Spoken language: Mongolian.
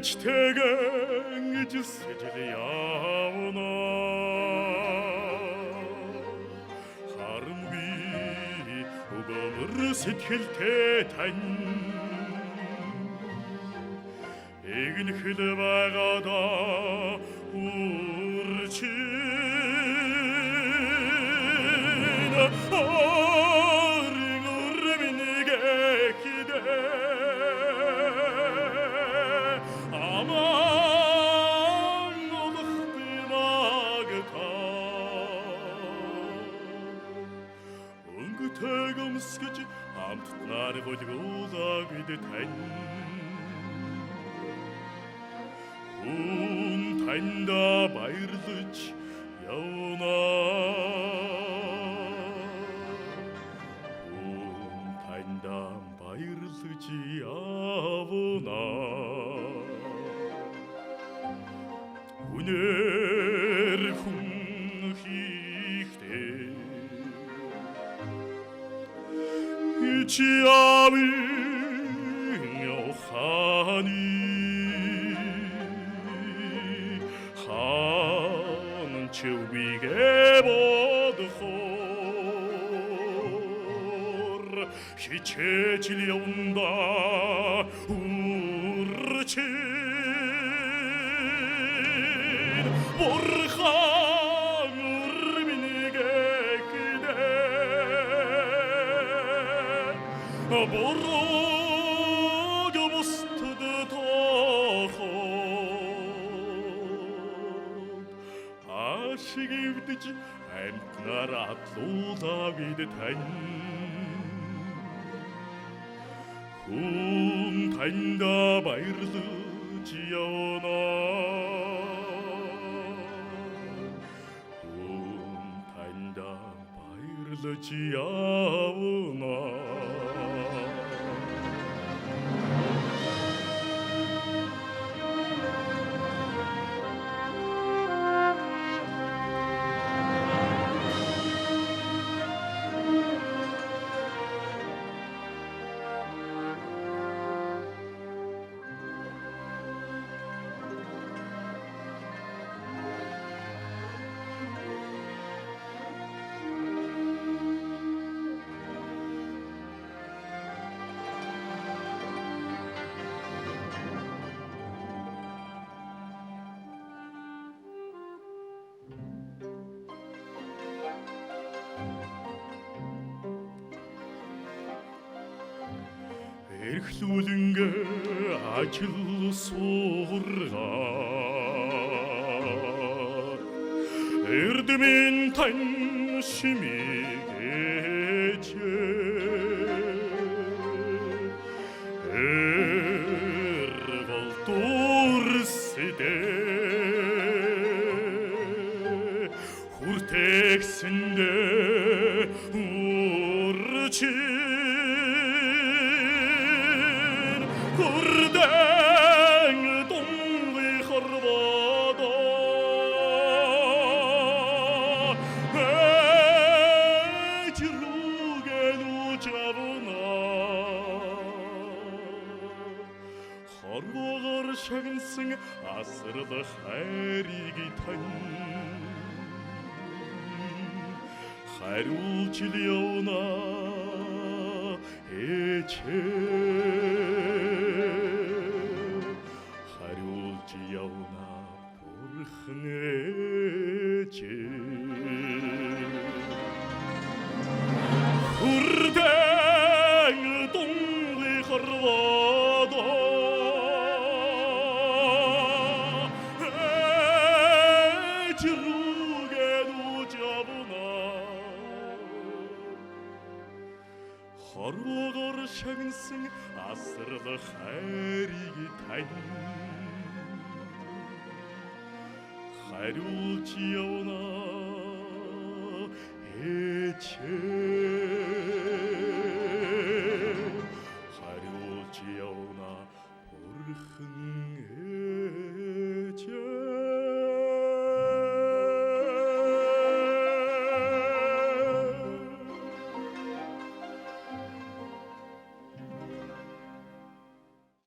Geçtegen cüssecili yağına Harbi uğulur setkilteten Egin hülvağada urçin Arın urminige kide Aman oluqdim ağıta Өнгөтэйгөө мөсгөж хамтнаар гөлгүүлээ гэдтэн Хүн танда баярлаж явна Хүн танда баярлаж явна Үнээр хүн хийхдээ Чи амин яваханы Хаан чөвигэ бодохор Хичээж л явна урчин Бурхан урмингээ Borog bustdı tohod Aşık evdici emtnar atlula vidten Hun tanda bayırlıcı yana Hun tanda bayırlıcı yana Эрхлүүлэнгэ ажил сургаар Эрдмийн тань шимигэж Эргол дурсэдэ Хүртэгсэндэ урчин Kurden dongu xarvada Ecrugen ucavuna Xarvağar şaginsın asırda xərigi tan Xərulçil yavuna eçe Явна бурхнэчи Хүрдэн дунги харвада Эчруген учавна Харвагар шагнсын асырлы хайриги тань Харулчи явна эче